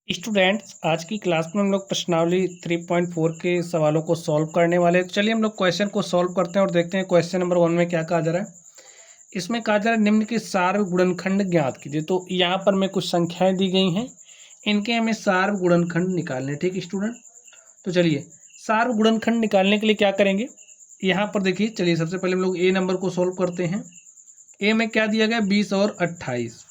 Students, आज की class में हम लोग प्रश्नावली 3.4 के सवालों को सॉल्व करने वाले हैं। तो चलिए हम लोग क्वेश्चन को सॉल्व करते हैं और देखते हैं क्वेश्चन नंबर 1 में क्या कहा जा रहा है। इसमें कहा जा रहा है निम्न के सार्व गुणनखंड ज्ञात कीजिए। तो यहाँ पर मैं कुछ संख्याएं दी गई हैं, इनके हमें सार्व गुणनखंड निकालने हैं। ठीक स्टूडेंट, तो चलिए सार्व गुणनखंड निकालने के लिए क्या करेंगे। यहाँ पर देखिए, चलिए सबसे पहले हम लोग ए नंबर को सॉल्व करते हैं। ए में क्या दिया गया, 20 और 28।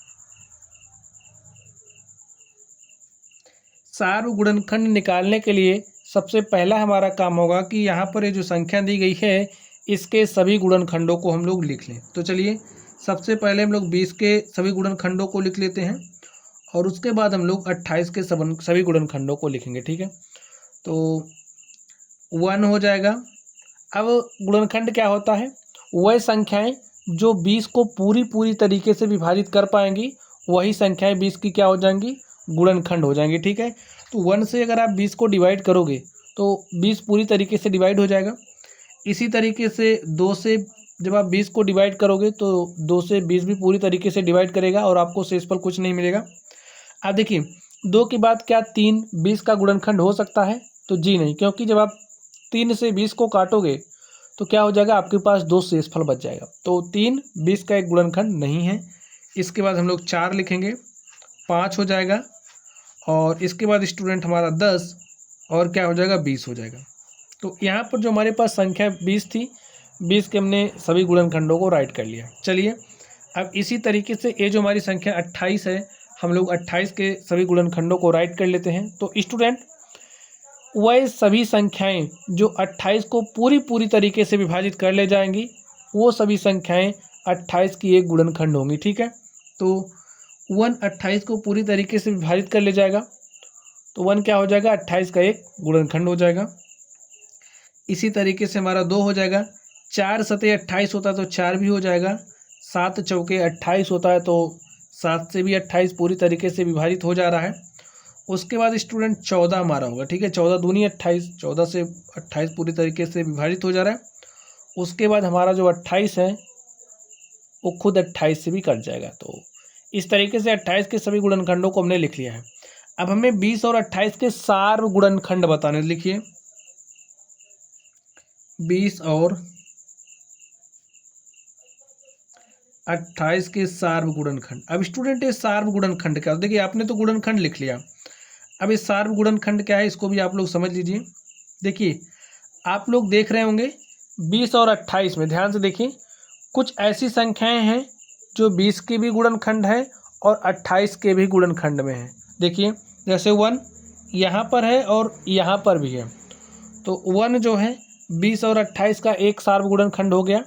सार्व गुणनखंड निकालने के लिए सबसे पहला हमारा काम होगा कि यहाँ पर ये जो संख्या दी गई है इसके सभी गुणनखंडों को हम लोग लिख लें। तो चलिए सबसे पहले हम लोग 20 के सभी गुणनखंडों को लिख लेते हैं और उसके बाद हम लोग 28 के सभी गुणनखंडों को लिखेंगे। ठीक है, तो 1 हो जाएगा। अब गुणनखंड क्या होता है, वह संख्याएं जो 20 को पूरी तरीके से विभाजित कर पाएंगी वही संख्याएं 20 की क्या हो जाएंगी, गुणनखंड हो जाएंगी। ठीक है, तो 1 से अगर आप 20 को डिवाइड करोगे तो 20 पूरी तरीके से डिवाइड हो जाएगा। इसी तरीके से 2 से जब आप 20 को डिवाइड करोगे तो 2 से 20 भी पूरी तरीके से डिवाइड करेगा और आपको शेषफल कुछ नहीं मिलेगा। अब देखिए 2 के बाद क्या 3 20 का गुणनखंड हो सकता है, तो जी नहीं, क्योंकि जब आप 3 से 20 को काटोगे तो क्या हो जाएगा, आपके पास 2 शेषफल बच जाएगा। तो 3 20 का एक गुणनखंड नहीं है। इसके बाद हम लोग 4 लिखेंगे, 5 हो जाएगा और इसके बाद स्टूडेंट हमारा 10 और क्या हो जाएगा, 20 हो जाएगा। तो यहाँ पर जो हमारे पास संख्या 20 थी, 20 के हमने सभी गुणनखंडों को राइट कर लिया। चलिए अब इसी तरीके से ये जो हमारी संख्या 28 है, हम लोग 28 के सभी गुणनखंडों को राइट कर लेते हैं। तो स्टूडेंट वह सभी संख्याएं जो 28 को पूरी तरीके से विभाजित कर ले जाएंगी वो सभी संख्याएं 28 की एक गुणनखंड होंगी। ठीक है, तो 1 28 को पूरी तरीके से विभाजित कर ले जाएगा तो 1 क्या हो जाएगा, 28 का एक गुणनखंड हो जाएगा। इसी तरीके से हमारा 2 हो जाएगा। 4 सते 28 होता है तो 4 भी हो जाएगा। 7 चौके 28 होता है तो 7 से भी 28 पूरी तरीके से विभाजित हो जा रहा है। उसके बाद स्टूडेंट 14 हमारा होगा। ठीक है, 14 दूनी 28, 14 से 28 पूरी तरीके से विभाजित हो जा रहा है। उसके बाद हमारा जो 28 है वो खुद 28 से भी कट जाएगा। तो इस तरीके से 28 के सभी गुणनखंडों को हमने लिख लिया है। अब हमें 20 और 28 के सार्व गुणनखंड बताने। लिखिए 20 और 28 के सार्व गुणनखंड। अब स्टूडेंट ये सार्व गुणनखंड क्या, देखिए आपने तो गुणनखंड लिख लिया, अब ये सार्व गुणनखंड क्या है इसको भी आप लोग समझ लीजिए। देखिए आप लोग देख रहे होंगे 20 और 28 में, ध्यान से देखिए, कुछ ऐसी संख्याएं हैं जो 20 के भी गुणनखंड है और 28 के भी गुणनखंड में है। देखिए जैसे 1 यहाँ पर है और यहाँ पर भी है, तो 1 जो है 20 और 28 का एक सार्व गुणनखंड हो गया।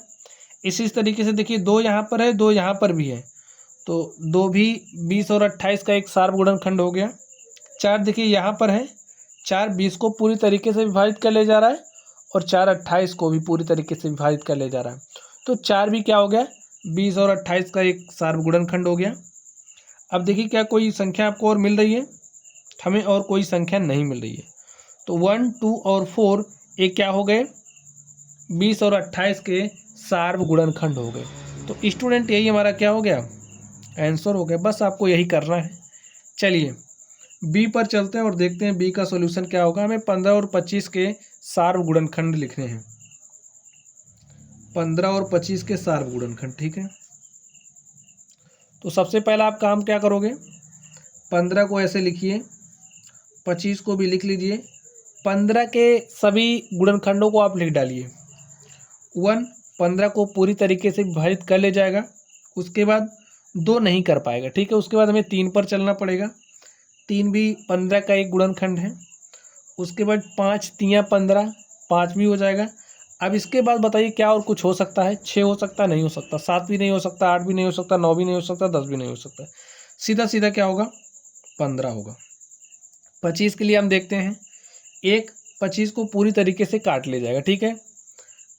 इसी तरीके से देखिए 2 यहाँ पर है, 2 यहाँ पर भी है, तो 2 भी 20 और 28 का एक सार्व गुणनखंड हो गया। 4 देखिए यहाँ पर है, 4 20 को पूरी तरीके से विभाजित कर ले जा रहा है और 4 28 को भी पूरी तरीके से विभाजित कर ले जा रहा है, तो 4 भी क्या हो गया, 20 और 28 का एक सार्व गुणनखंड हो गया। अब देखिए क्या कोई संख्या आपको और मिल रही है, हमें और कोई संख्या नहीं मिल रही है। तो 1 2 और 4 ये क्या हो गए, 20 और 28 के सार्व गुणनखंड हो गए। तो स्टूडेंट यही हमारा क्या हो गया, आंसर हो गया। बस आपको यही करना है। चलिए बी पर चलते हैं और देखते हैं बी का सॉल्यूशन क्या होगा। हमें 15 और 25 के सार्व गुणनखंड लिखने हैं, 15 और 25 के सार्व गुणनखंड। ठीक है, तो सबसे पहला आप काम क्या करोगे, 15 को ऐसे लिखिए, 25 को भी लिख लीजिए। 15 के सभी गुणनखंडों को आप लिख डालिए। 1 15 को पूरी तरीके से विभाजित कर ले जाएगा, उसके बाद 2 नहीं कर पाएगा। ठीक है, उसके बाद हमें 3 पर चलना पड़ेगा, 3 भी 15 का एक गुणनखंड है। उसके बाद 5 3 15, 5 भी हो जाएगा। अब इसके बाद बताइए क्या और कुछ हो सकता है, 6 हो सकता, नहीं हो सकता, 7 भी नहीं हो सकता, 8 भी नहीं हो सकता, 9 भी नहीं हो सकता, 10 भी नहीं हो सकता, सीधा सीधा क्या होगा, 15 होगा। 25 के लिए हम देखते हैं, 25 को पूरी तरीके से काट ले जाएगा। ठीक है,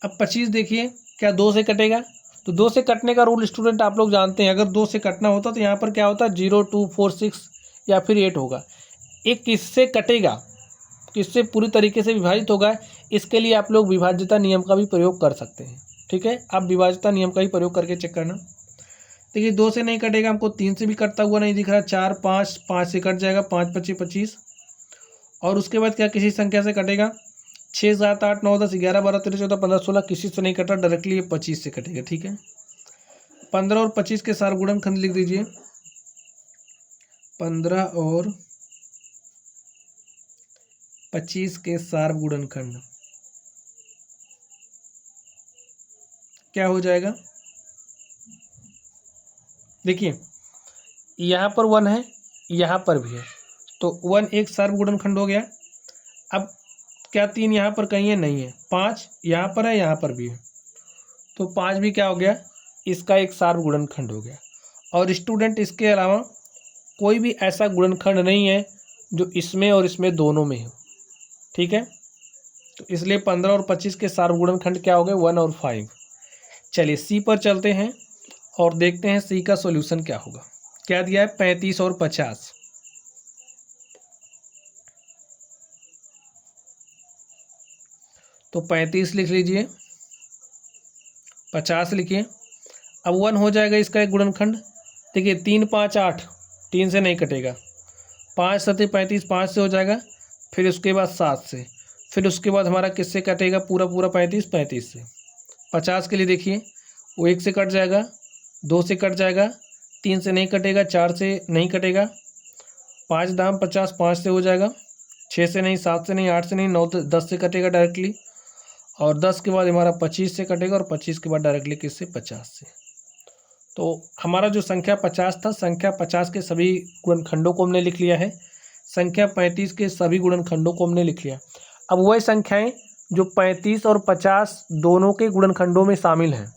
अब 25 देखिए क्या 2 से कटेगा, तो 2 से कटने का रूल स्टूडेंट आप लोग जानते हैं, अगर 2 से कटना होता तो यहाँ पर क्या होता, 0 2 4 6 या फिर 8 होगा। एक किससे कटेगा, किससे पूरी तरीके से विभाजित होगा, इसके लिए आप लोग विभाज्यता नियम का भी प्रयोग कर सकते हैं। ठीक है, आप विभाज्यता नियम का ही प्रयोग करके चेक करना। देखिए 2 से नहीं कटेगा, हमको 3 से भी कटता हुआ नहीं दिख रहा। 4 5 5 से कट जाएगा, 5 25 25। और उसके बाद क्या किसी संख्या से कटेगा? 6 7 8 9 10 11 12 13 14 15 16 किसी से नहीं कटा, डायरेक्टली ये 25 से कटेगा। ठीक है, 15 और 25 के सार गुणनखंड लिख दीजिए। 15 और 25 के सार गुणनखंड क्या हो जाएगा? देखिए यहाँ पर 1 है, यहाँ पर भी है, तो 1 एक सार्व गुणनखंड हो गया। अब क्या 3 यहाँ पर कहीं है? नहीं है। 5 यहाँ पर है, यहाँ पर भी है, तो 5 भी क्या हो गया? इसका एक सार्व गुणनखंड हो गया। और स्टूडेंट इसके अलावा कोई भी ऐसा गुणनखंड नहीं है जो इसमें और इसमें दोनों में हो। ठीक है, तो इसलिए 15 और 25 के सार्व गुणनखंड क्या हो गए? 1 और 5। चलिए सी पर चलते हैं और देखते हैं सी का सॉल्यूशन क्या होगा। क्या दिया है? 35 और 50। तो 35 लिख लीजिए, 50 लिखिए। अब 1 हो जाएगा इसका एक गुणनखंड। देखिए 3 5 8, 3 से नहीं कटेगा। 5 7 35, 5 से हो जाएगा, फिर उसके बाद 7 से, फिर उसके बाद हमारा किससे कटेगा? पूरा पूरा 35 35 से। 50 के लिए देखिए वो 1 से कट जाएगा, 2 से कट जाएगा, 3 से नहीं कटेगा, 4 से नहीं कटेगा, 5 दाम 50, 5 से हो जाएगा, 6 से नहीं, 7 से नहीं, 8 से नहीं, 9 10 से कटेगा डायरेक्टली, और 10 के बाद हमारा 25 से कटेगा, और 25 के बाद डायरेक्टली किससे? 50 से। तो हमारा जो संख्या 50 था, संख्या 50 के सभी गुणनखंडों को हमने लिख लिया है, संख्या 35 के सभी गुणनखंडों को हमने लिख लिया। अब वही संख्याएं जो 35 और 50 दोनों के गुणनखंडों में शामिल हैं,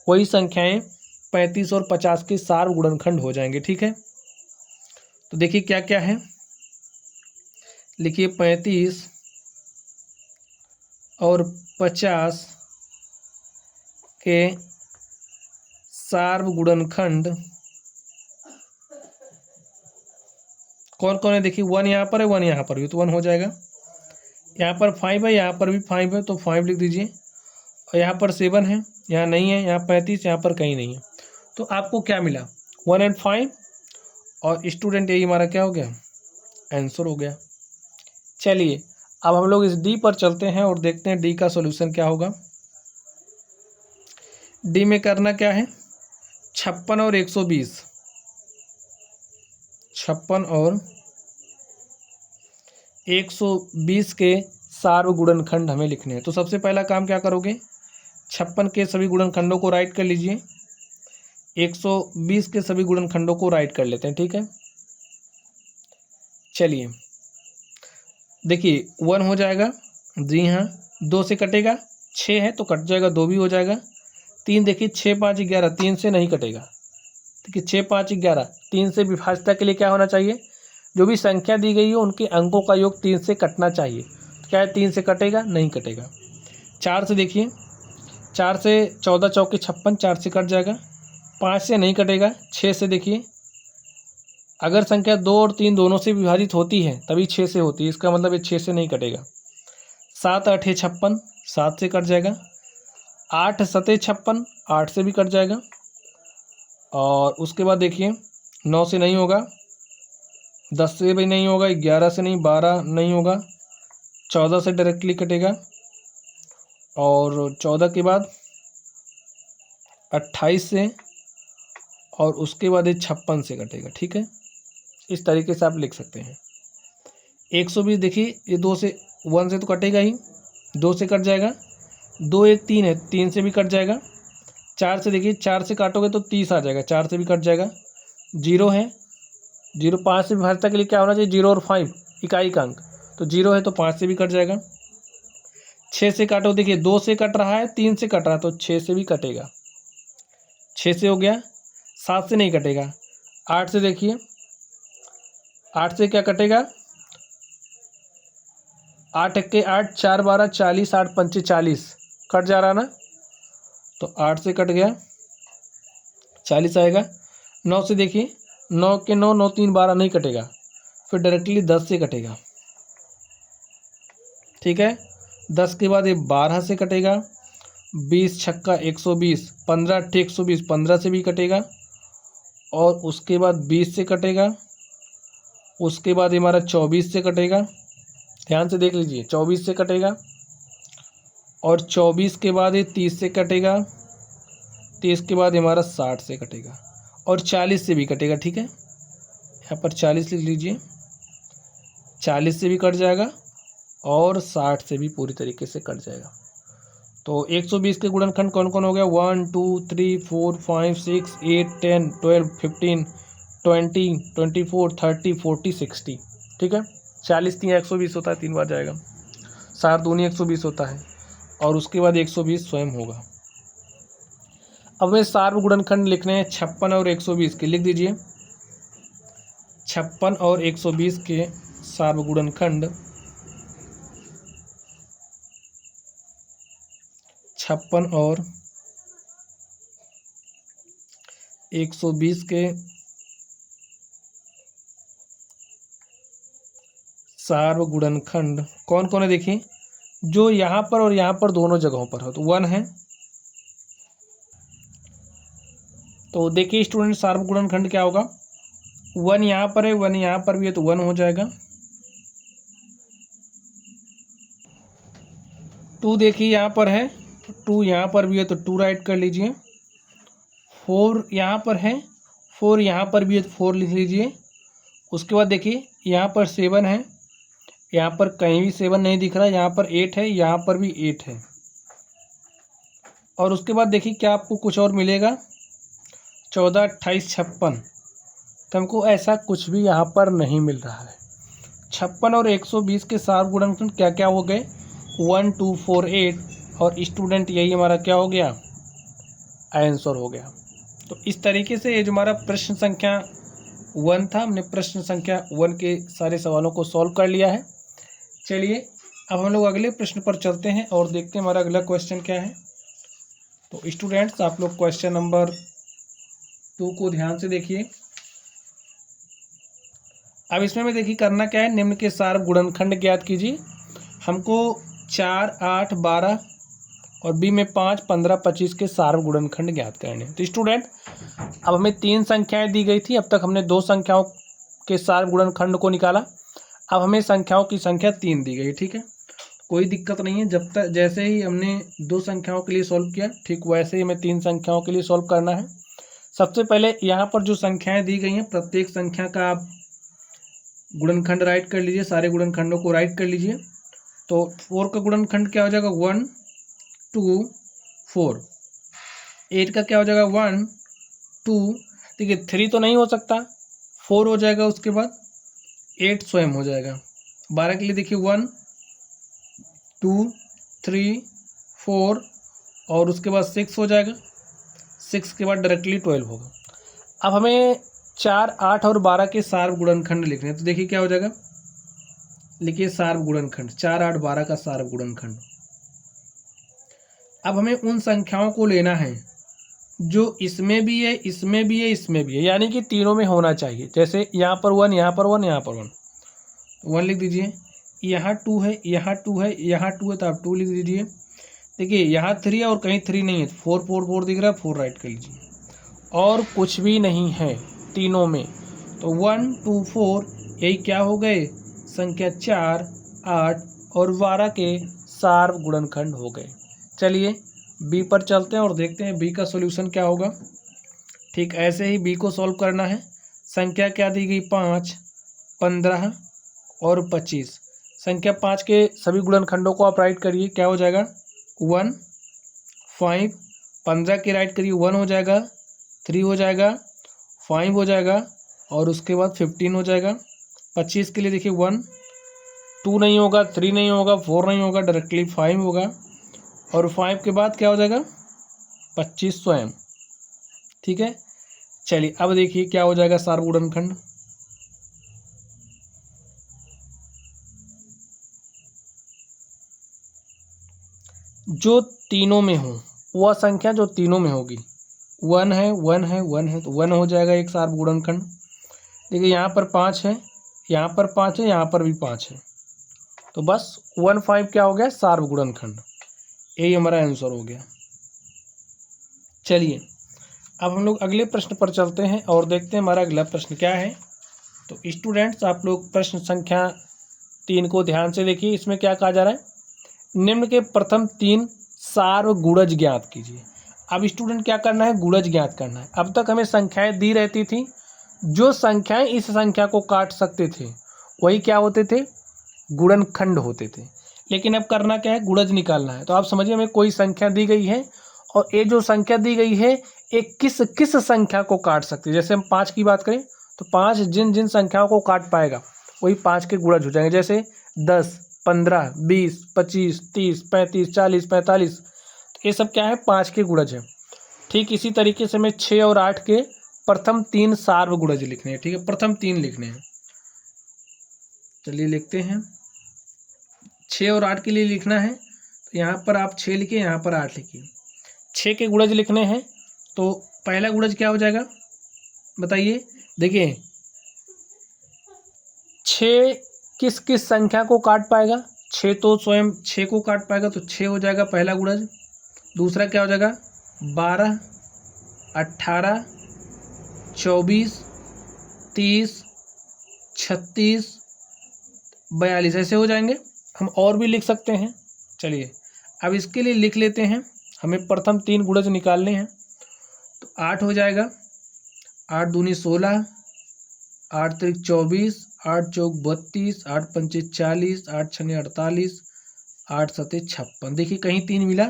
वही संख्याएं 35 और 50 के सार्व गुणनखंड हो जाएंगे। ठीक है, तो देखिए क्या क्या है, लिखिए 35 और 50 के सार्व गुणनखंड कौन कौन है? देखिए 1 यहाँ पर है, 1 यहाँ पर भी, तो 1 हो जाएगा। यहाँ पर 5 है, यहाँ पर भी 5 है, तो 5 लिख दीजिए। और यहाँ पर 7 है, यहाँ नहीं है, यहाँ 35, यहाँ पर कहीं नहीं है। तो आपको क्या मिला? 1 और 5, और स्टूडेंट यही हमारा क्या हो गया? आंसर हो गया। चलिए अब हम लोग इस डी पर चलते हैं और देखते हैं डी का सॉल्यूशन क्या होगा। डी में करना क्या है? 56 और 120, 56 और 120 के सार्व गुणनखंड हमें लिखने हैं। तो सबसे पहला काम क्या करोगे? 56 के सभी गुणनखंडों को राइट कर लीजिए, 120 के सभी गुणनखंडों को राइट कर लेते हैं। ठीक है, चलिए देखिए 1 हो जाएगा, जी हाँ, 2 से कटेगा, 6 है तो कट जाएगा, 2 भी हो जाएगा। 3 देखिए 6 5 11, 3 से नहीं कटेगा। देखिए 6 5 11, 3 से विभाज्यता के लिए क्या होना चाहिए? जो भी संख्या दी गई हो उनके अंकों का योग 3 से कटना चाहिए। क्या है? 3 से कटेगा? नहीं कटेगा। 4 से देखिए, 4 से 14 चौके 56, 4 से कट जाएगा। 5 से नहीं कटेगा। 6 से देखिए, अगर संख्या 2 और 3 दोनों से विभाजित होती है तभी 6 से होती है, इसका मतलब ये 6 से नहीं कटेगा। 7 8 56, 7 से कट जाएगा। 8 7 56, 8 से भी कट जाएगा। और उसके बाद देखिए 9 से नहीं होगा, 10 से भी नहीं होगा, 11 से नहीं, 12 नहीं होगा, 14 से डायरेक्टली कटेगा, और 14 के बाद 28 से, और उसके बाद ये 56 से कटेगा। ठीक है, इस तरीके से आप लिख सकते हैं। 120 देखिए, ये 2 से 1 से तो कटेगा ही, 2 से कट जाएगा। 2 1 3 है, 3 से भी कट जाएगा। 4 से देखिए, 4 से काटोगे तो 30 आ जाएगा, 4 से भी कट जाएगा। 0 है, 0 5 से विभाज्यता के लिए क्या होना चाहिए? 0 और 5 इकाई का अंक, तो 0 है तो 5 से भी कट जाएगा। 6 से काटो, देखिए 2 से कट रहा है, 3 से कट रहा है, तो 6 से भी कटेगा। 6 से हो गया। 7 से नहीं कटेगा। 8 से देखिए, 8 से क्या कटेगा? 8 1 8, 4 12 40, 8 5 40, कट जा रहा ना, तो 8 से कट गया, 40 आएगा। 9 से देखिए, 9 के 9, 9 3 12 नहीं कटेगा, फिर डायरेक्टली 10 से कटेगा। ठीक है, 10 के बाद ये 12 से कटेगा, 20 छक्का 120, 15 8 120, 15 से भी कटेगा, और उसके बाद 20 से कटेगा, उसके बाद हमारा 24 से कटेगा, ध्यान से देख लीजिए, 24 से कटेगा, और 24 के बाद ये 30 से कटेगा, 30 के बाद हमारा 60 से कटेगा, और 40 से भी कटेगा। ठीक है, यहाँ पर 40 लिख लीजिए, 40 से भी कट जाएगा और 60 से भी पूरी तरीके से कट जाएगा। तो 120 के गुणनखंड कौन कौन हो गया? 1 2 3 4 5 6 8 10 12 15 20 24 30 40 60। ठीक है, 40 3 120 होता है, 3 बार जाएगा, 60 दूनी 120 होता है, और उसके बाद 120 स्वयं होगा। अब हमें सार्व गुणनखंड लिखने हैं 56 और 120 के, लिख दीजिए 56 और 120 के सार्व गुणनखंड 56 और 120 के सार्व गुणनखंड कौन कौन है? देखिए, जो यहाँ पर और यहाँ पर दोनों जगहों पर हो तो 1 है। तो देखिए स्टूडेंट, सार्व गुणनखंड क्या होगा? 1 यहाँ पर है, 1 यहाँ पर भी है, तो 1 हो जाएगा। 2 देखिए यहाँ पर है, 2 यहाँ पर भी है, तो 2 राइट कर लीजिए। 4 यहाँ पर है, 4 यहाँ पर भी है, तो 4 लिख लीजिए। उसके बाद देखिए यहाँ पर 7 है, यहाँ पर कहीं भी 7 नहीं दिख रहा, यहाँ पर 8 है, यहाँ पर भी 8 है। और उसके बाद देखिए क्या आपको कुछ और मिलेगा? 14 28 56, तो हमको ऐसा कुछ भी यहाँ पर नहीं मिल रहा है। 56 और 120 के सार्व गुणनखंड क्या क्या हो गए? 1 2 4 8, और स्टूडेंट यही हमारा क्या हो गया? आंसर हो गया। तो इस तरीके से ये जो हमारा प्रश्न संख्या 1 था, हमने प्रश्न संख्या 1 के सारे सवालों को सॉल्व कर लिया है। चलिए अब हम लोग अगले प्रश्न पर चलते हैं और देखते हैं हमारा अगला क्वेश्चन क्या है। तो स्टूडेंट्स, आप लोग क्वेश्चन नंबर 2 को ध्यान से देखिए। अब इसमें में देखिए करना क्या है, निम्न के सार्व गुणनखंड ज्ञात कीजिए। हमको 4 8 12 और बी में 5 15 25 के सार्व गुणनखंड ज्ञात करने। तो स्टूडेंट, अब हमें 3 संख्याएं दी गई थी, अब तक हमने 2 संख्याओं के सार्व गुणनखंड को निकाला। अब हमें संख्याओं की संख्या 3 दी गई। ठीक है, कोई दिक्कत नहीं है, जब तक जैसे ही हमने 2 संख्याओं के लिए सॉल्व किया, ठीक वैसे ही हमें 3 संख्याओं के लिए सॉल्व करना है। सबसे पहले यहाँ पर जो संख्याएं दी गई हैं, प्रत्येक संख्या का आप गुणनखंड राइट कर लीजिए, सारे गुणनखंडों को राइट कर लीजिए। तो 4 का गुणनखंड क्या हो जाएगा? 1 2 4। 8 का क्या हो जाएगा? 1 2, देखिए 3 तो नहीं हो सकता, 4 हो जाएगा, उसके बाद 8 स्वयं हो जाएगा। 12 के लिए देखिए 1 2 3 4, और उसके बाद 6 हो जाएगा, 6 के बाद डायरेक्टली 12 होगा। अब हमें 4 8 और 12 के सार्व गुणनखंड लिखने हैं। तो देखिए क्या हो जाएगा, लिखिए सार्व गुणनखंड 4 8 12 का सार्व गुणनखंड। अब हमें उन संख्याओं को लेना है जो इसमें भी है, इसमें भी है, इसमें भी है, यानी कि तीनों में होना चाहिए। जैसे यहाँ पर 1, यहाँ पर 1, यहाँ पर 1, 1 लिख दीजिए। यहाँ 2 है, यहाँ 2 है, यहाँ 2 है, तो आप 2 लिख दीजिए। देखिए यहाँ 3 है और कहीं 3 नहीं है, 4 4 4 दिख रहा है, 4 राइट कर लीजिए। और कुछ भी नहीं है तीनों में, तो 1 2 4 यही क्या हो गए? संख्या 4 8 और 12 के सार्व गुणनखंड हो गए। चलिए बी पर चलते हैं और देखते हैं बी का सॉल्यूशन क्या होगा। ठीक ऐसे ही बी को सॉल्व करना है। संख्या क्या दी गई? 5 15 और 25। संख्या 5 के सभी गुणनखंडों को आप राइट करिए, क्या हो जाएगा? 1 5, 15 के राइट करिए, 1 हो जाएगा, 3 हो जाएगा, 5 हो जाएगा, और उसके बाद 15 हो जाएगा। 25 के लिए देखिए 1 2 नहीं होगा, 3 नहीं होगा, 4 नहीं होगा, डायरेक्टली 5 होगा, और 5 के बाद क्या हो जाएगा? 25 स्वयं। ठीक है, चलिए अब देखिए क्या हो जाएगा सार्व गुणनखंड। जो तीनों में हो, वह संख्या जो तीनों में होगी, 1 है 1 है 1 है, तो 1 हो जाएगा एक सार्व गुणनखंड। देखिए यहाँ पर 5 है, यहाँ पर 5 है, यहाँ पर भी 5 है, तो बस 1 5 क्या हो गया? सार्व गुणनखंड। यही हमारा आंसर हो गया। चलिए अब हम लोग अगले प्रश्न पर चलते हैं और देखते हैं हमारा अगला प्रश्न क्या है। तो स्टूडेंट्स, आप लोग प्रश्न संख्या 3 को ध्यान से देखिए। इसमें क्या कहा जा रहा है, निम्न के प्रथम 3 सार्वगुणज ज्ञात कीजिए। अब स्टूडेंट क्या करना है, गुणज ज्ञात करना है। अब तक हमें संख्याएं दी रहती थी, जो संख्याएं इस संख्या को काट सकते थे वही क्या होते थे, गुणनखंड होते थे। लेकिन अब करना क्या है, गुणज निकालना है। तो आप समझिए, हमें कोई संख्या दी गई है और ये जो संख्या दी गई है एक किस किस संख्या को काट सकती है। जैसे हम 5 की बात करें तो 5 जिन जिन संख्याओं को काट पाएगा वही 5 के गुणज हो जाएंगे। जैसे 10, 15, 20, 25, 30, 35, 40, 45, ये सब क्या है, 5 के गुणज है। ठीक इसी तरीके से हमें 6 और 8 के प्रथम 3 सार्वगुणज लिखने हैं। ठीक है, प्रथम 3 लिखने हैं। चलिए लिखते हैं। 6 और 8 के लिए लिखना है तो यहाँ पर आप 6 लिखिए, यहाँ पर 8 लिखिए। 6 के गुणज लिखने हैं तो पहला गुणज क्या हो जाएगा बताइए। देखिए 6 किस किस संख्या को काट पाएगा, 6 तो स्वयं 6 को काट पाएगा, तो 6 हो जाएगा पहला गुणज। दूसरा क्या हो जाएगा, 12, 18, 24, 30, 36, 42 ऐसे हो जाएंगे। हम और भी लिख सकते हैं। चलिए अब इसके लिए लिख लेते हैं, हमें प्रथम 3 गुणज निकालने हैं। तो 8 हो जाएगा, 8 दूनी 16, 8 त्रिक 24, 8 चौक 32, 8 पंचे 40, 8 छने 48, 8 सते 56। देखिए कहीं 3 मिला,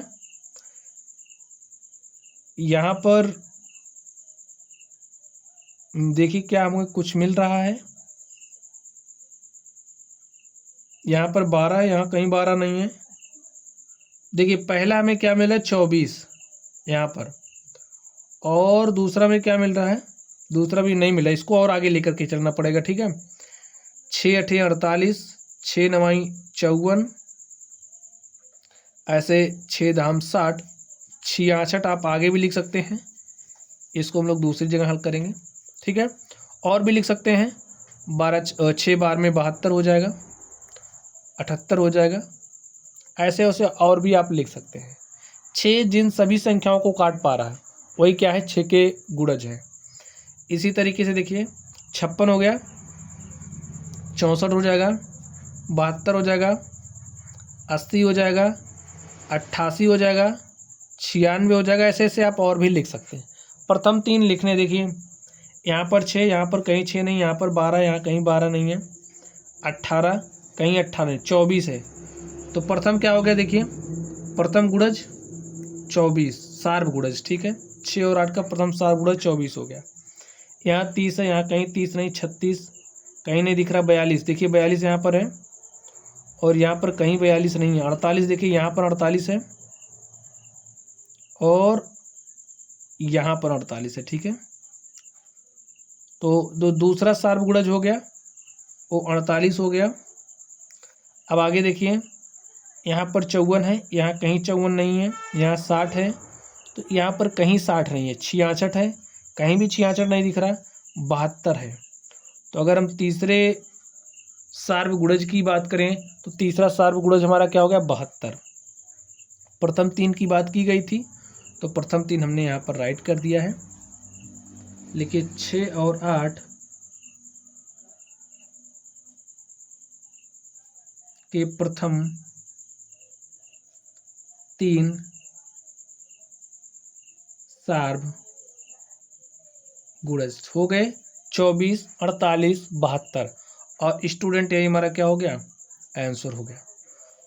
यहाँ पर देखिए क्या हमें कुछ मिल रहा है। यहाँ पर 12 है, यहाँ कहीं 12 नहीं है। देखिए पहला हमें क्या मिला, 24 यहाँ पर, और दूसरा में क्या मिल रहा है, दूसरा भी नहीं मिला। इसको और आगे लेकर के चलना पड़ेगा। ठीक है, 6 8 48, 6 9 54, ऐसे 6 धाम 60, 66 आप आगे भी लिख सकते हैं। इसको हम लोग दूसरी जगह हल करेंगे। ठीक है, और भी लिख सकते हैं। 6 बार में 72 हो जाएगा, 78 हो जाएगा। ऐसे वैसे और भी आप लिख सकते हैं। 6 जिन सभी संख्याओं को काट पा रहा है वही क्या है, 6 के गुणज है। इसी तरीके से देखिए 56 हो गया, 64 हो जाएगा, 72 हो जाएगा, 80 हो जाएगा, 88 हो जाएगा, 96 हो जाएगा। ऐसे ऐसे आप और भी लिख सकते हैं। प्रथम 3 लिखने, देखिए यहाँ पर 6, यहाँ पर कहीं 6 नहीं, यहाँ पर 12, यहाँ कहीं 12 नहीं है, 18 कहीं 18, 24 है। तो प्रथम क्या हो गया, देखिए प्रथम गुणज 24 सार्वगुणज। ठीक है, 6 और 8 का प्रथम सार्वगुणज 24 हो गया। यहाँ 30 है, यहाँ कहीं 30 नहीं, 36 कहीं नहीं दिख रहा, 42 देखिए 42 यहाँ पर है, और यहाँ पर कहीं 42 नहीं है। 48 देखिए यहाँ पर 48 है, और यहाँ पर 48 है। ठीक है, तो दूसरा सार्वगुणज हो गया वो 48 हो गया। अब आगे देखिए यहाँ पर 54 है, यहाँ कहीं 54 नहीं है, यहाँ 60 है, तो यहाँ पर कहीं 60 नहीं है, 66 है, कहीं भी 66 नहीं दिख रहा, 72 है। तो अगर हम तीसरे सार्वगुणज की बात करें तो तीसरा सार्वगुणज हमारा क्या हो गया, 72। प्रथम 3 की बात की गई थी तो प्रथम 3 हमने यहाँ पर राइट कर दिया है। लिखिए 6 और 8 के प्रथम 3 सार्वगुणज हो गए 24, 48, 72, और स्टूडेंट यही हमारा क्या हो गया, आंसर हो गया।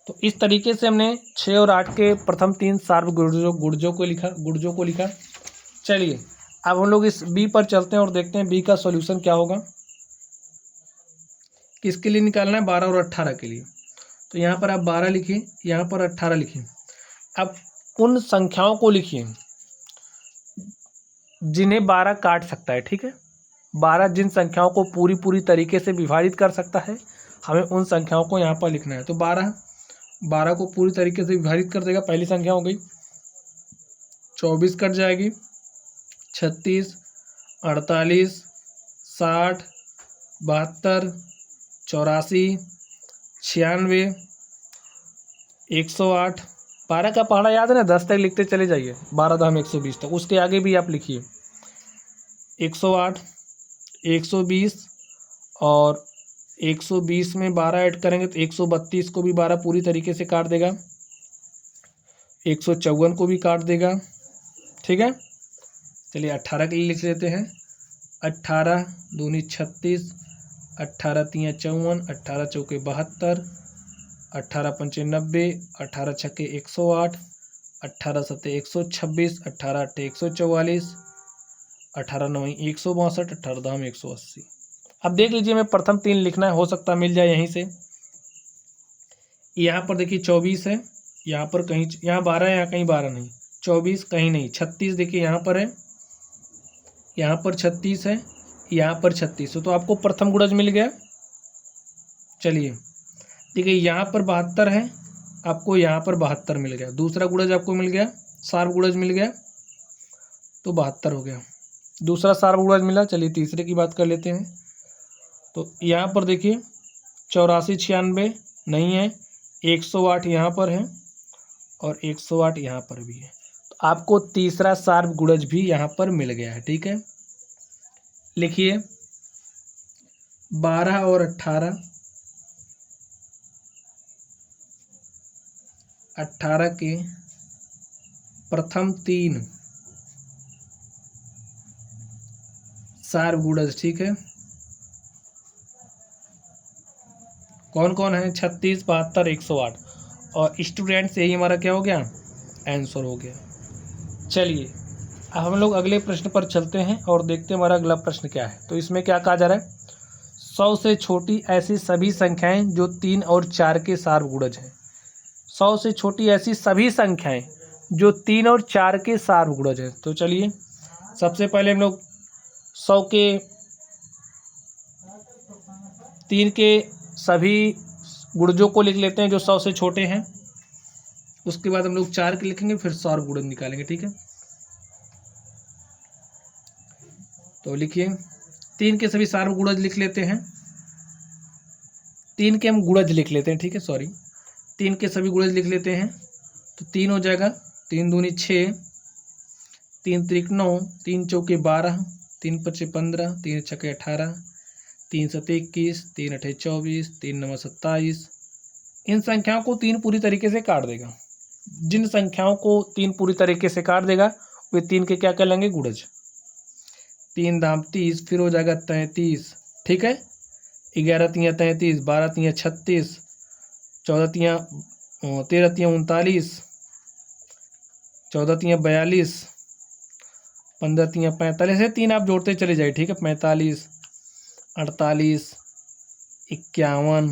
तो इस तरीके से हमने 6 और 8 के प्रथम 3 सार्वगुणजों को लिखा। चलिए अब हम लोग इस बी पर चलते हैं और देखते हैं बी का सॉल्यूशन क्या होगा। किसके लिए निकालना है, 12 और 18 के लिए। तो यहाँ पर आप 12 लिखिए, यहाँ पर 18 लिखिए। अब उन संख्याओं को लिखिए जिन्हें 12 काट सकता है। ठीक है, 12 जिन संख्याओं को पूरी तरीके से विभाजित कर सकता है, हमें उन संख्याओं को यहाँ पर लिखना है। तो 12 को पूरी तरीके से विभाजित कर देगा। पहली संख्या हो गई, 24 कट जाएगी, 36, 48, 60, 72, 84, 96, 108। 12 का पहाड़ा याद है ना, 10 तक लिखते चले जाइए, 12 धाम 120 तक, उसके आगे भी आप लिखिए। 108, 120 और 120 में 12 ऐड करेंगे तो 132 को भी 12 पूरी तरीके से काट देगा, 154 को भी काट देगा। ठीक है, चलिए 18 के लिए लिख लेते हैं। 18 दूनी 36, 18 तियाँ 54, 18 चौके 72, 18 पंचे 90, 18 छक्के 108, 18 सत्ते 126, 18 अट्ठे 144, 18 नौ 162, 18 दाम 180। अब देख लीजिए, मैं प्रथम 3 लिखना है, हो सकता है मिल जाए यहीं से। यहाँ पर देखिए 24 है, यहाँ पर कहीं, यहाँ 12 है, यहाँ कहीं 12 नहीं, 24 कहीं नहीं, 36 देखिए यहाँ पर है, यहाँ पर 36 है, यहाँ पर 36 है, तो आपको प्रथम गुणज मिल गया। चलिए ठीक है, यहाँ पर 72 है, आपको यहाँ पर 72 मिल गया। दूसरा गुणज आपको मिल गया, सार्व गुणज मिल गया, तो 72 हो गया, दूसरा सार्व गुणज मिला। चलिए तीसरे की बात कर लेते हैं। तो यहाँ पर देखिए 84 96 नहीं है, 108 यहाँ पर है और 108 यहाँ पर भी है, तो आपको तीसरा सार्व गुणज भी यहाँ पर मिल गया है। ठीक है, लिखिए 12 और 18, 18 के प्रथम 3 सार्व गुणज। ठीक है, कौन कौन है? 36, 72, 108 और स्टूडेंट्स, यही हमारा क्या हो गया, आंसर हो गया। चलिए अब हम लोग अगले प्रश्न पर चलते हैं और देखते हैं हमारा अगला प्रश्न क्या है। तो इसमें क्या कहा जा रहा है, 100 से छोटी ऐसी सभी संख्याएं जो 3 और 4 के सार्व गुणज हैं। 100 से छोटी ऐसी सभी संख्याएं जो 3 और 4 के सार्व गुणज हैं। तो चलिए सबसे पहले हम लोग 100 के 3 के सभी गुणजों को लिख लेते हैं जो 100 से छोटे हैं, उसके बाद हम लोग 4 के लिखेंगे, फिर सार्व गुणज निकालेंगे। ठीक है, तो लिखिए 3 के सभी सार्व गुणज लिख लेते हैं, 3 के हम गुणज लिख लेते हैं। ठीक है, सॉरी, 3 के सभी गुणज लिख लेते हैं। तो 3 हो जाएगा, 3 दूनी 6, 3 त्रिक 9, 3 चौके 12, 3 पच्चे 15, 3 छक्के 18, 3 सत्ते 21, 3 अठे 24, 3 नवा 27। इन संख्याओं को 3 पूरी तरीके से काट देगा। जिन संख्याओं को 3 पूरी तरीके से काट देगा वे 3 के क्या कहलाएंगे, गुणज। 3 दाम 30, फिर हो जाएगा 33। ठीक है, 11 तियाँ 33, 12 तियाँ 36, 14 तियाँ 13 तियाँ 39, 14 तियाँ 42, 15 तियाँ 45 है, 3 आप जोड़ते चले जाइए। ठीक है, 45, 48, 51,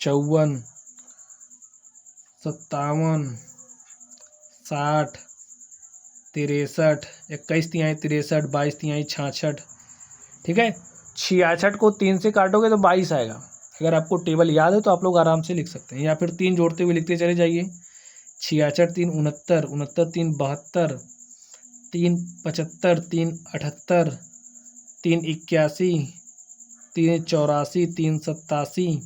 54, 57, 60, 63, 21 तिहाई 63, 22 तिहाई 66। ठीक है, 66 को 3 से काटोगे तो 22 आएगा। अगर आपको टेबल याद है तो आप लोग आराम से लिख सकते हैं, या फिर 3 जोड़ते हुए लिखते चले जाइए। 66 3 69, 69 3 72, 3 75, 3 78, 3 81, 3 84, 3 87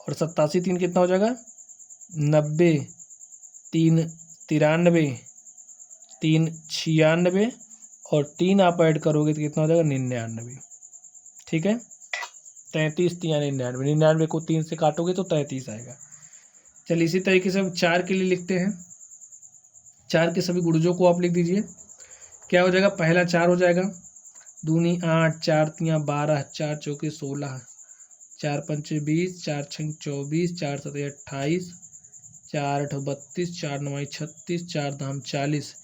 और 87 3 कितना हो जाएगा, 90, 3 93, 3 96 और 3 आप ऐड करोगे तो कितना हो जाएगा, 99। ठीक है, 33 3 99, 99 को 3 से काटोगे तो 33 आएगा। चलिए इसी तरीके से हम 4 के लिए लिखते हैं। 4 के सभी गुणजों को आप लिख दीजिए। क्या हो जाएगा, पहला 4 हो जाएगा, दूनी 8, 4 तियाँ 12, 4 चौके 16, 4 पंचे 20, 4 छंग 24, 4 सत्ते 28, 4 अठ 32, 4 नवाई 36, 4 धाम 40,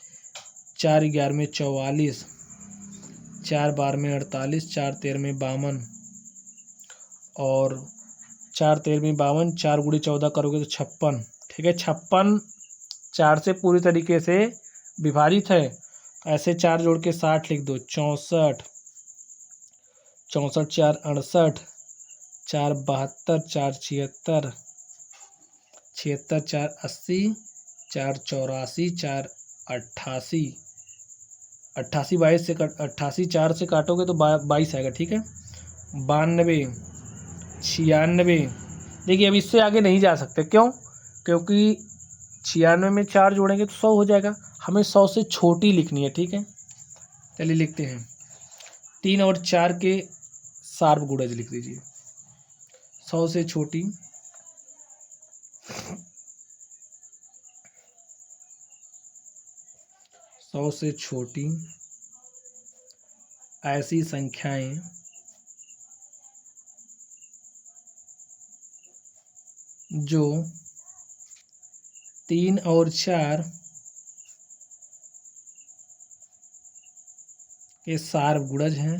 4 11 में 44, 4 12 में 48, 4 13 में 52 और 4 13 में 52, 4 गुड़ी 14 करोगे तो 56। ठीक है, 56 4 से पूरी तरीके से विभाजित है, ऐसे 4 जोड़ के 60 लिख दो। 64, 64 4 68, 4 72, 4 76, 76 4 80, 4 84, 4 88, 88 22 से 88 4 से काटोगे तो 22 आएगा। ठीक है, 92, 96। देखिए अब इससे आगे नहीं जा सकते, क्यों? क्योंकि 96 में 4 जोड़ेंगे तो 100 हो जाएगा। हमें 100 से छोटी लिखनी है। ठीक है, चलिए लिखते हैं 3 और 4 के सार्व गुणज लिख दीजिए। 100 से छोटी ऐसी संख्याएं जो 3 और 4 के सार्व गुणज हैं,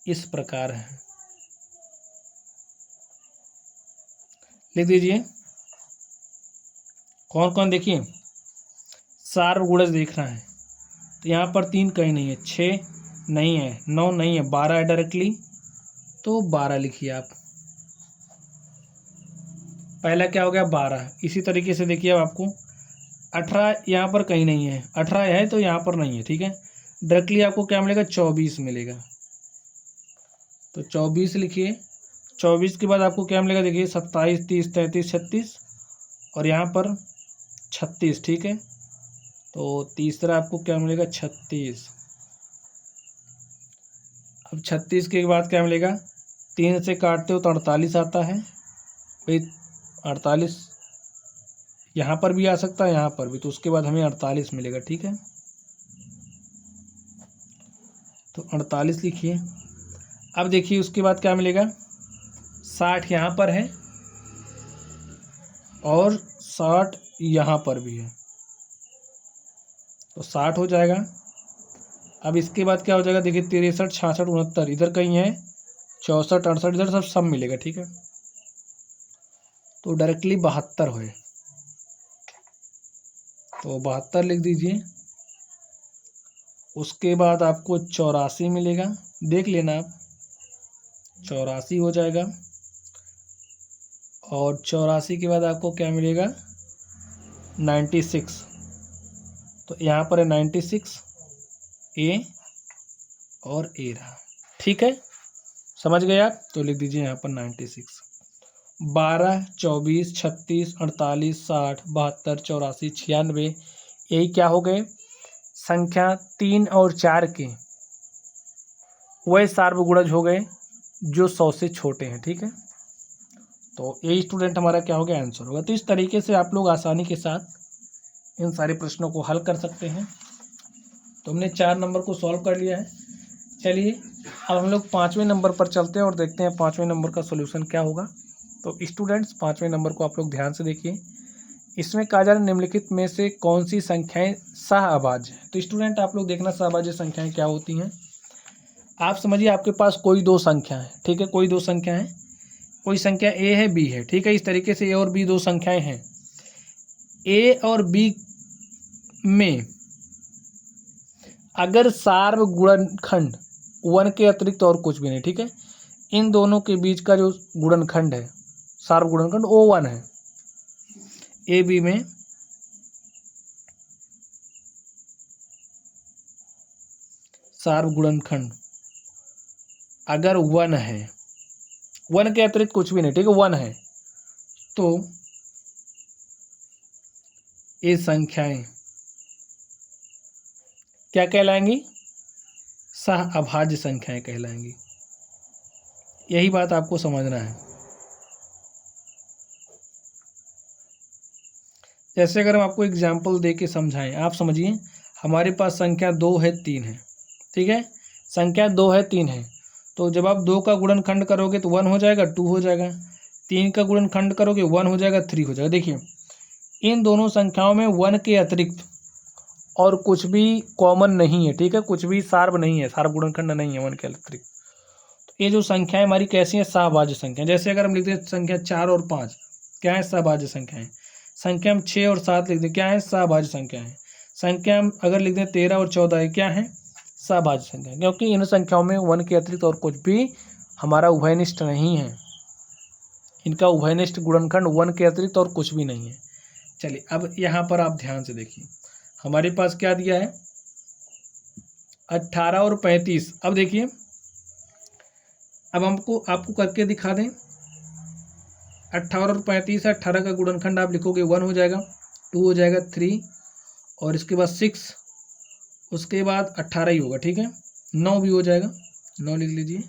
इस प्रकार है। लिख दीजिए कौन कौन, देखिए सार्व गुणज देखना है तो यहाँ पर 3 कहीं नहीं है, 6 नहीं है, 9 नहीं है, 12 है डायरेक्टली, तो 12 लिखिए आप। पहला क्या हो गया 12। इसी तरीके से देखिए अब आपको 18 यहाँ पर कहीं नहीं है, 18 है तो यहाँ पर नहीं है, ठीक है। डायरेक्टली आपको क्या मिलेगा 24 मिलेगा, तो 24 लिखिए। 24 के बाद आपको क्या मिलेगा, देखिए 27, 30, 33, 36 और यहाँ पर 36, ठीक है। तो तीसरा आपको क्या मिलेगा 36। अब 36 के बाद क्या मिलेगा, 3 से काटते हो तो 48 आता है भाई। 48 यहाँ पर भी आ सकता है, यहाँ पर भी, तो उसके बाद हमें 48 मिलेगा, ठीक है। तो 48 लिखिए। अब देखिए उसके बाद क्या मिलेगा, 60 यहाँ पर है और 60 यहाँ पर भी है, तो 60 हो जाएगा। अब इसके बाद क्या हो जाएगा, देखिए 63, 66, 69 इधर कहीं है, 64, 68 इधर सब मिलेगा, ठीक है। तो डायरेक्टली 72 है, तो 72 लिख दीजिए। उसके बाद आपको 84 मिलेगा, देख लेना आप, 84 हो जाएगा। और 84 के बाद आपको क्या मिलेगा 96, तो यहाँ पर है 96 ए और ए रहा, ठीक है, समझ गए आप। तो लिख दीजिए यहाँ पर 96। 12, 24, 36, 48, 60, 72, 84, 96 यही क्या हो गए, संख्या 3 और 4 के वह सार्वगुणज हो गए जो 100 से छोटे हैं, ठीक है। तो यही स्टूडेंट हमारा क्या हो गया, आंसर होगा। तो इस तरीके से आप लोग आसानी के साथ इन सारे प्रश्नों को हल कर सकते हैं। तो हमने 4 नंबर को सॉल्व कर लिया है। चलिए अब हम लोग 5वें नंबर पर चलते हैं और देखते हैं 5वें नंबर का सॉल्यूशन क्या होगा। तो स्टूडेंट्स 5वें नंबर को आप लोग ध्यान से देखिए। इसमें कहा जा रहा है निम्नलिखित में से कौन सी संख्याएं सहअभाज्य है। तो स्टूडेंट आप लोग देखना सहअभाज्य संख्याएं क्या होती हैं। आप समझिए आपके पास कोई 2 संख्या है, ठीक है, कोई 2 संख्या है, कोई संख्या ए है बी है, ठीक है। इस तरीके से ए और बी 2 संख्याएं हैं। ए और बी में अगर सार्वगुणनखंड 1 के अतिरिक्त और कुछ भी नहीं, ठीक है, इन दोनों के बीच का जो गुणनखंड है सार्वगुणनखंड वो 1 है। ए बी में सार्वगुणनखंड अगर 1 है, 1 के अतिरिक्त कुछ भी नहीं, ठीक है, 1 है, तो ये संख्याएं क्या कहलाएंगी, सहअभाज्य संख्याएं कहलाएंगी। यही बात आपको समझना है। जैसे अगर हम आपको एग्जाम्पल दे के समझाएं, आप समझिए हमारे पास संख्या 2 है 3 है, ठीक है, संख्या 2 है 3 है, तो जब आप 2 का गुणनखंड करोगे तो 1 हो जाएगा, 2 हो जाएगा, 3 का गुणनखंड करोगे 1 हो जाएगा, 3 हो जाएगा। देखिए इन दोनों संख्याओं में 1 के अतिरिक्त और कुछ भी कॉमन नहीं है, ठीक है, कुछ भी सार्व नहीं है, सार्व गुणनखंड नहीं है 1 के अतिरिक्त। तो ये जो संख्याएं हमारी कैसी हैं, सहअभाज्य संख्या। जैसे अगर हम लिखते हैं संख्या 4 और 5 क्या है, सहअभाज्य संख्याएं। संख्या हम 6 और 7 लिख दें क्या है, सहअभाज्य संख्या है। संख्या हम अगर लिख दें 13 और 14 है क्या है, सहअभाज्य संख्या, क्योंकि इन संख्याओं में 1 के अतिरिक्त और कुछ भी हमारा उभयनिष्ठ नहीं है। इनका उभयनिष्ठ गुणनखंड 1 के अतिरिक्त और कुछ भी नहीं है। चलिए अब यहाँ पर आप ध्यान से देखिए, हमारे पास क्या दिया है 18 और 35। अब देखिए अब हमको आपको करके दिखा दें। 18 और 35 है, 18 का गुणनखंड आप लिखोगे 1 हो जाएगा, 2 हो जाएगा, 3 और इसके बाद 6, उसके बाद 18 ही होगा, ठीक है। 9 भी हो जाएगा, 9 लिख लीजिए,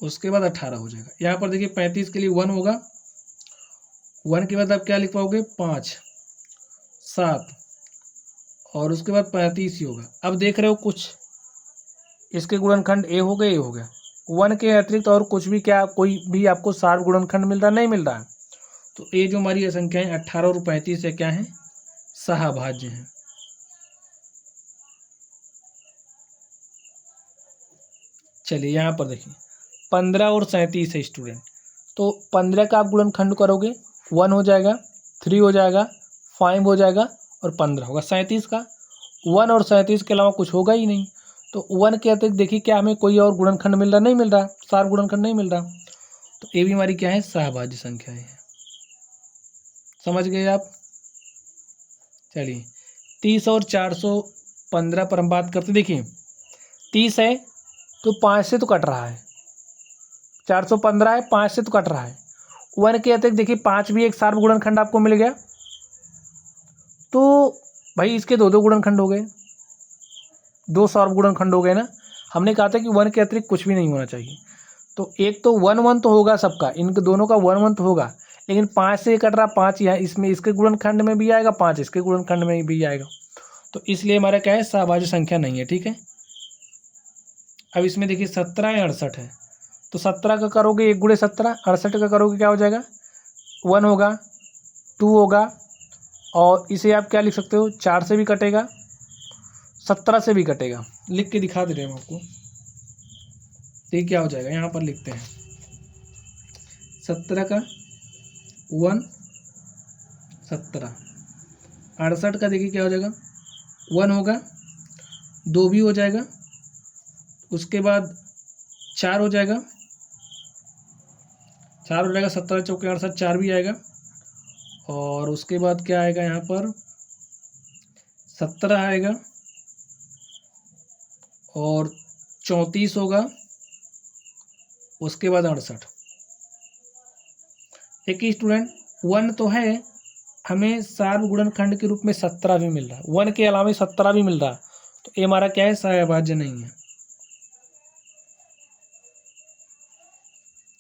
उसके बाद 18 हो जाएगा। यहाँ पर देखिए 35 के लिए 1 होगा, 1 के बाद आप क्या लिख पाओगे, 5, 7, और उसके बाद 35 ही होगा। अब देख रहे हो कुछ इसके गुणनखंड ए हो गए, ए हो गया। 1 के अतिरिक्त और कुछ भी क्या कोई भी आपको सार्व गुणनखंड मिल रहा नहीं मिल रहा है। तो ये जो हमारी संख्या है 18 और 35 है, क्या है, सहभाज्य है। चलिए यहाँ पर देखिए 15 और 37 है स्टूडेंट। तो 15 का आप गुणनखंड करोगे 1 हो जाएगा, 3 हो जाएगा, 5 हो जाएगा और 15 होगा। 37 का 1 और 37 के अलावा कुछ होगा ही नहीं। तो 1 के अतिरिक्त देखिए क्या हमें कोई और गुणनखंड मिल रहा नहीं मिल रहा, सार गुणनखंड नहीं मिल रहा। तो ये भी हमारी क्या है, सहभाज्य संख्या है। समझ गए आप। चलिए 30 और 415 पर हम बात करते। देखिए 30 है तो 5 से तो कट रहा है, 415 है 5 से तो कट रहा है। 1 के अतिरिक्त देखिए 5 भी एक सार्व गुणनखंड आपको मिल गया। तो भाई इसके दो गुणनखंड हो गए, 2 सार्व गुणनखंड हो गए ना। हमने कहा था कि 1 के अतिरिक्त कुछ भी नहीं होना चाहिए। तो एक तो 1 1 तो होगा सबका, इनके दोनों का 1 1 तो होगा, लेकिन 5 से कट रहा, 5 यहाँ इसमें इसके गुणनखंड में भी आएगा, 5 इसके गुणनखंड में भी आएगा। तो इसलिए हमारा क्या है, सहभाज्य संख्या नहीं है, ठीक है। अब इसमें देखिए 17 है 68 है। तो 17 का करोगे 1 गुणे 17, 68 का करोगे क्या हो जाएगा, 1 होगा, 2 होगा, और इसे आप क्या लिख सकते हो, 4 से भी कटेगा, 17 से भी कटेगा। लिख के दिखा दे रहे हैं हम आपको। ये क्या हो जाएगा, यहाँ पर लिखते हैं 17 का 1 17, 68 का देखिए क्या हो जाएगा, 1 होगा, 2 भी हो जाएगा, उसके बाद 4 हो जाएगा, 4 हो जाएगा, 17 चौके 68, 4 भी आएगा, और उसके बाद क्या आएगा, यहाँ पर 17 आएगा, और 34 होगा, उसके बाद 68। एक ही स्टूडेंट 1 तो है, हमें सार्व गुणनखंड के रूप में 17 भी मिल रहा है, 1 के अलावा 17 भी मिल रहा है। तो ये हमारा क्या है, सहभाज्य नहीं है,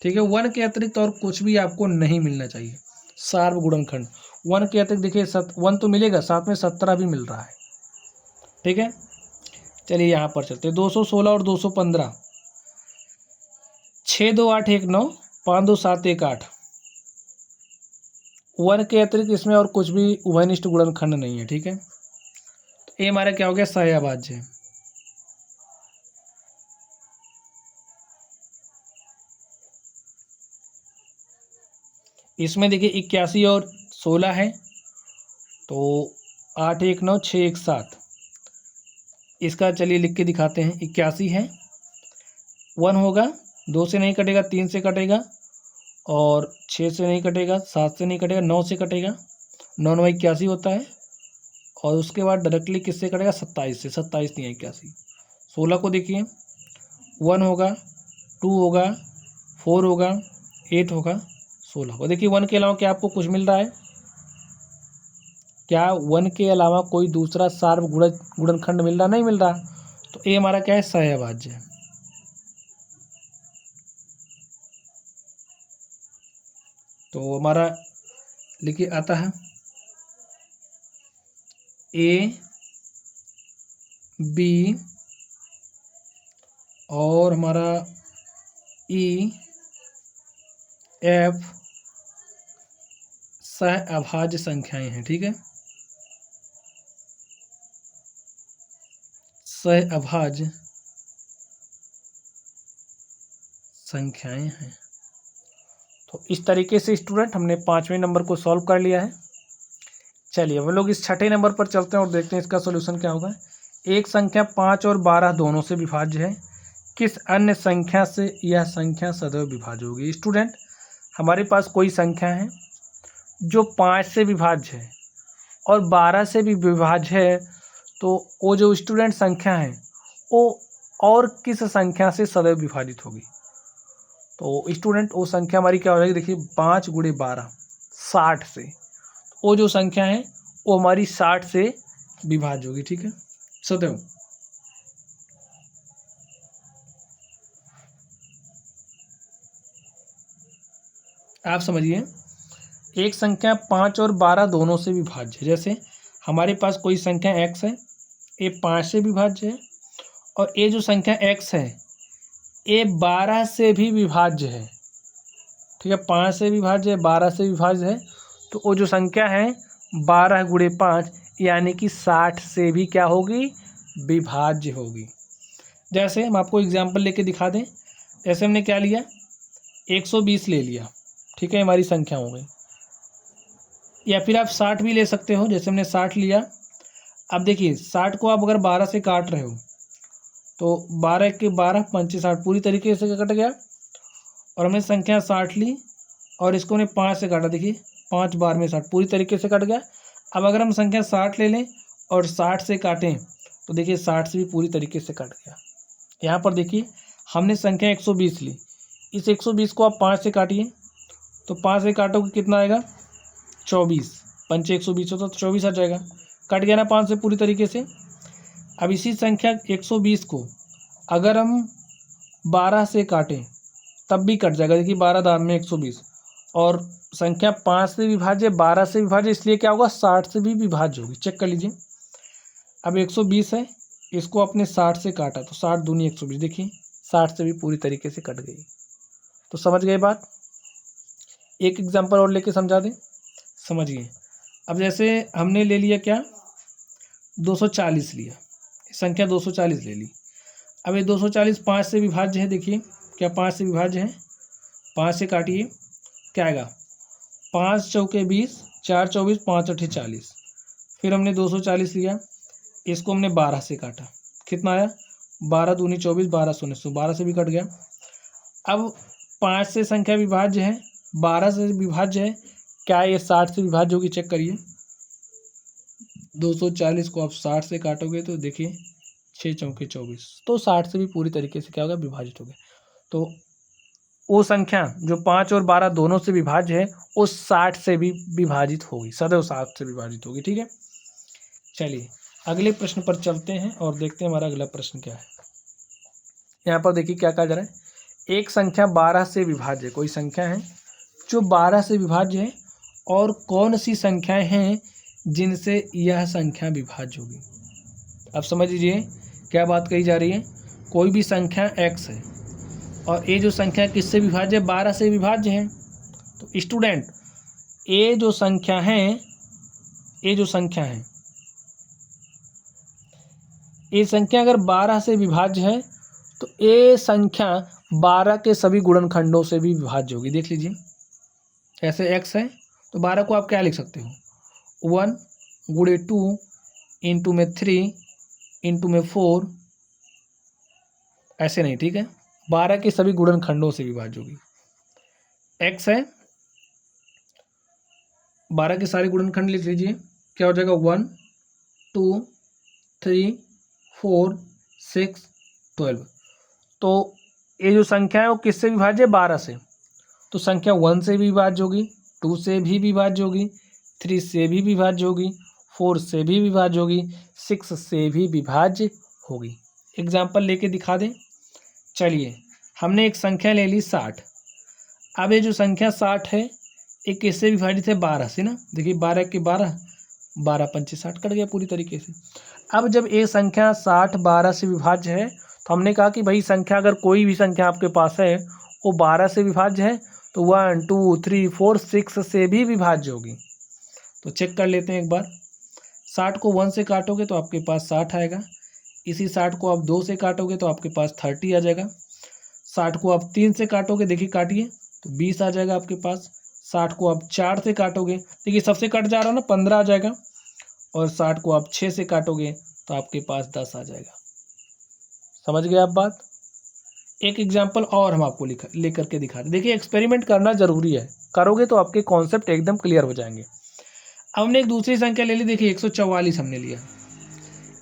ठीक है। 1 के अतिरिक्त और कुछ भी आपको नहीं मिलना चाहिए सार्व गुणनखंड। 1 के अतिरिक्त देखिए 1 तो मिलेगा, साथ में 17 भी मिल रहा है, ठीक है। चलिए यहाँ पर चलते हैं 216 और 215, 6 2 8 1 9, 5 2 7 1 8। 1 के अतिरिक्त इसमें और कुछ भी उभयनिष्ठ गुणनखंड नहीं है, ठीक है। तो ये हमारा क्या हो गया, सहभाज्य। इसमें देखिए 81 और 16 है, तो 8 1 9 6 1 7। इसका चलिए लिख के दिखाते हैं। 81 है, 1 होगा, 2 से नहीं कटेगा, 3 से कटेगा, और 6 से नहीं कटेगा, 7 से नहीं कटेगा, 9 से कटेगा, 9 9 81 होता है, और उसके बाद डायरेक्टली किससे कटेगा, 27 से, 27 नहीं 81। 16 को देखिए 1 होगा, 2 होगा, 4 होगा, 8 होगा, 16 को देखिए 1 के अलावा क्या आपको कुछ मिल रहा है, क्या 1 के अलावा कोई दूसरा सार्व गुणनखंड मिल रहा नहीं मिल रहा। तो ये हमारा क्या है, सहभाज्य है। तो हमारा लिखिए आता है ए बी और हमारा ई एफ सहअभाज्य संख्याएं हैं, ठीक है, सहअभाज्य संख्याएं हैं। तो इस तरीके से स्टूडेंट हमने 5वें नंबर को सॉल्व कर लिया है। चलिए हम लोग इस 6ठे नंबर पर चलते हैं और देखते हैं इसका सॉल्यूशन क्या होगा। एक संख्या 5 और 12 दोनों से विभाज्य है, किस अन्य संख्या से यह संख्या सदैव विभाज्य होगी। स्टूडेंट हमारे पास कोई संख्या है जो 5 से विभाज्य है और 12 से भी विभाज्य है, तो वो जो स्टूडेंट संख्या है वो और किस संख्या से सदैव विभाजित होगी। तो स्टूडेंट वो संख्या हमारी क्या हो जाएगी, देखिए 5 गुणे 12 60 से, वो जो संख्या है वो हमारी 60 से विभाज्य होगी। ठीक है सदैव। आप समझिए, एक संख्या 5 और 12 दोनों से विभाज्य है। जैसे हमारे पास कोई संख्या x है, ये 5 से विभाज्य है, और ये जो संख्या x है ये 12 से भी विभाज्य है। ठीक है, 5 से विभाज्य है, 12 से विभाज्य है, तो वो जो संख्या है 12 गुणे 5 यानी कि 60 से भी क्या होगी, विभाज्य होगी। जैसे हम आपको एग्जाम्पल लेके दिखा दें, जैसे हमने क्या लिया, 120 ले लिया। ठीक है, हमारी संख्या हो गई, या फिर आप 60 भी ले सकते हो, जैसे हमने 60 लिया। अब देखिए 60 को आप अगर 12 से काट रहे हो तो 12 के 12 पंचे 60 पूरी तरीके से कट गया, और हमने संख्या 60 ली और इसको हमने 5 से काटा, देखिए 5 बार में 60 पूरी तरीके से कट गया। अब अगर हम संख्या 60 ले लें और 60 से काटें तो देखिए 60 से भी पूरी तरीके से कट गया। यहाँ पर देखिए हमने संख्या 120 ली, इस 120 को आप 5 से काटिए तो 5 से काटोगे कितना आएगा, 24, पंचे 120 होता तो 24 आ जाएगा, कट गया ना 5 से पूरी तरीके से। अब इसी संख्या 120 को अगर हम 12 से काटें तब भी कट जाएगा, देखिए 12 दाम में 120, और संख्या 5 से विभाज्य 12 से विभाज्य, इसलिए क्या होगा 60 से भी विभाज्य होगी। चेक कर लीजिए, अब 120 है, इसको आपने 60 से काटा तो 60 दूनी 120, देखिए 60 से भी पूरी तरीके से कट गई। तो समझ गए बात। एक एग्जांपल और लेके समझा दें, समझिए। अब जैसे हमने ले लिया क्या, 240 लिया, संख्या 240 ले ली। अब ये 240 5 से विभाज्य है, देखिए क्या 5 से विभाज्य है, 5 से काटिए क्या आएगा, 5 चौके 20, 4 24, 5 अठे 40। फिर हमने 240 लिया, इसको हमने 12 से काटा, कितना आया, 12 दूनी 24, 12 शून्य 12 से भी कट गया। अब 5 से संख्या विभाज्य है, 12 से विभाज्य है, क्या ये 60 से विभाज्य होगी, चेक करिए। 240 को आप 60 से काटोगे तो देखिए 6 चौके 24, तो 60 से भी पूरी तरीके से क्या होगा, विभाजित हो गया। तो वो संख्या जो 5 और 12 दोनों से विभाज्य है वो 60 से भी विभाजित होगी, सदैव 60 से विभाजित होगी। ठीक है, चलिए अगले प्रश्न पर चलते हैं और देखते हैं हमारा अगला प्रश्न क्या है। यहाँ पर देखिए क्या कहा जा रहा है, एक संख्या 12 से विभाज्य, कोई संख्या है जो 12 से विभाज्य है, और कौन सी संख्याएं हैं जिनसे यह संख्या विभाज्य होगी। अब समझ लीजिए क्या बात कही जा रही है, कोई भी संख्या x है और ये जो संख्या किससे विभाज्य है, 12 से विभाज्य है। तो स्टूडेंट ये जो संख्या है, ये संख्या अगर 12 से विभाज्य है तो ये संख्या 12 के सभी गुणनखंडों से भी विभाज्य होगी। देख लीजिए, ऐसे x है तो 12 को आप क्या लिख सकते हो, 1 गुणे 2 इंटू में 3 इंटू में 4, ऐसे नहीं। ठीक है, 12 के सभी गुणनखंडों से विभाज्य होगी। x है, 12 के सारे गुणनखंड लिख लीजिए, क्या हो जाएगा, 1 2 3 4 6 12। तो ये जो संख्या है वो किससे विभाज्य है, 12 से। तो संख्या 1 से भी विभाज्य होगी, 2 से भी विभाज्य होगी, 3 से भी विभाज्य होगी, 4 से भी विभाज्य होगी, 6 से भी विभाज्य होगी। एग्जाम्पल लेके दिखा दें। चलिए हमने एक संख्या ले ली 60। अब ये जो संख्या 60 है ये किससे विभाजित है, 12 से ना। देखिए 12 के 12, 12 पंचे 60 कट गया पूरी तरीके से। अब जब ये संख्या 60 12 से विभाज्य है तो हमने कहा कि भाई संख्या अगर कोई भी संख्या आपके पास है वो 12 से विभाज्य है तो 1 2 3 4 6 से भी विभाज्य होगी। तो चेक कर लेते हैं एक बार। 60 को 1 से काटोगे तो आपके पास 60 आएगा, इसी 60 को आप 2 से काटोगे तो आपके पास 30 आ जाएगा। 60 को आप 3 से काटोगे, देखिए काटिए तो 20 आ जाएगा आपके पास। 60 को आप 4 से काटोगे, देखिए सबसे कट जा रहा है ना, 15 आ जाएगा। और 60 को आप 6 से काटोगे तो आपके पास 10 आ जाएगा। समझ गए आप बात। एक एग्जाम्पल और हम आपको लेकर के दिखा दें। देखिए एक्सपेरिमेंट करना जरूरी है, करोगे तो आपके कॉन्सेप्ट एकदम क्लियर हो जाएंगे। अब हमने एक दूसरी संख्या ले ली, देखिए 144 हमने लिया।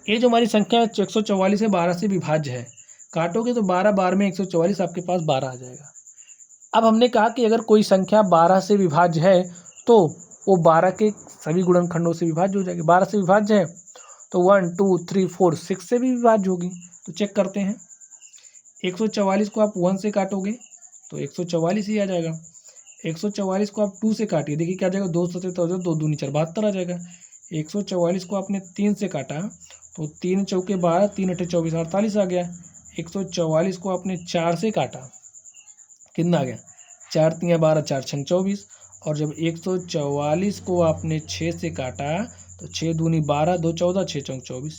ये जो हमारी संख्या 144 है 12 से विभाज्य है, काटोगे तो 12 12 में 144, आपके पास 12 आ जाएगा। अब हमने कहा कि अगर कोई संख्या 12 से विभाज्य है तो वो 12 के सभी गुणनखंडों से विभाज्य हो जाएगी। 12 से विभाज्य है तो 1 2 3 4 6 से भी विभाज्य होगी। तो चेक करते हैं। 144 को आप 1 से काटोगे तो 144 ही आ जाएगा। 144 को आप 2 से काटिए, देखिए क्या आ जाएगा, 2 7 तो 2 दूनी 4 72 आ जाएगा। 144 को आपने 3 से काटा तो 3 चौके 12, 3 अठे 24, 48 आ गया। 144 को आपने 4 से काटा, कितना आ गया, 4 3 12, 4 6 24। और जब 144 को आपने 6 से काटा तो 6 दूनी 12, 2 14, 6 चौक 24,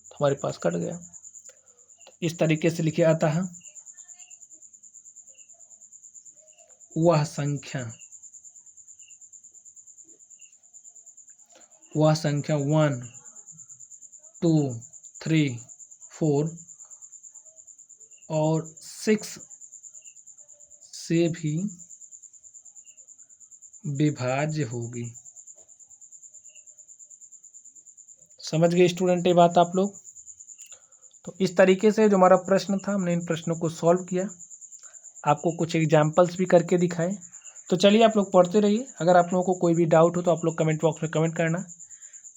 तो हमारे पास कट गया। इस तरीके से लिखे आता है वह संख्या 1 2 3 4 और 6 से भी विभाज्य होगी। समझ गए स्टूडेंट ये बात आप लोग? तो इस तरीके से जो हमारा प्रश्न था, हमने इन प्रश्नों को सॉल्व किया, आपको कुछ एग्जाम्पल्स भी करके दिखाए। तो चलिए आप लोग पढ़ते रहिए। अगर आप लोगों को कोई भी डाउट हो तो आप लोग कमेंट बॉक्स में कमेंट करना।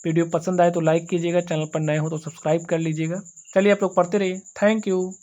वीडियो पसंद आए तो लाइक कीजिएगा, चैनल पर नए हो तो सब्सक्राइब कर लीजिएगा। चलिए आप लोग पढ़ते रहिए। Thank you.